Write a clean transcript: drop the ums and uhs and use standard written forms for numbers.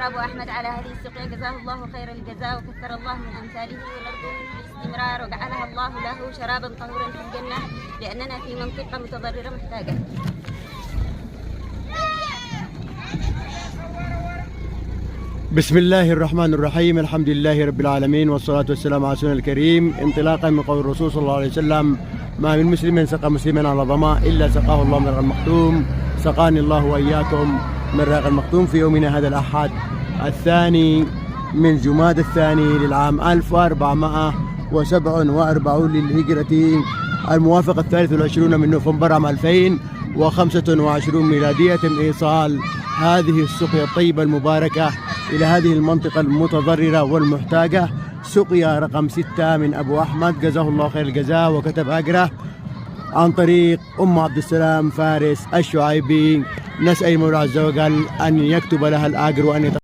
أبو أحمد على هذه السقيا جزاه الله خير الجزاء وكثر الله من أمثاله ونرجو منه الاستمرار وجعلها الله له شرابا طهورا في الجنة لأننا في منطقة متضررة محتاجة. بسم الله الرحمن الرحيم. الحمد لله رب العالمين والصلاة والسلام على سيدنا الكريم. انطلاقا من قول الرسول صلى الله عليه وسلم: ما من مسلم سقى مسلما على ظماء إلا سقاه الله من رغ المختوم. سقاني الله وإياكم من رغ المختوم في يومنا هذا الأحد الثاني من جماد الثاني للعام 1447 للهجرة، الموافق 23 من نوفمبر عام 2025 ميلادية، من إيصال هذه السقيا الطيبة المباركة إلى هذه المنطقة المتضررة والمحتاجة. سقيا رقم 6 من أبو أحمد جزاه الله خير الجزاء وكتب أجره عن طريق أم عبد السلام فارس الشعيبي. نسأل المولى عز وجل أن يكتب لها الأجر وأن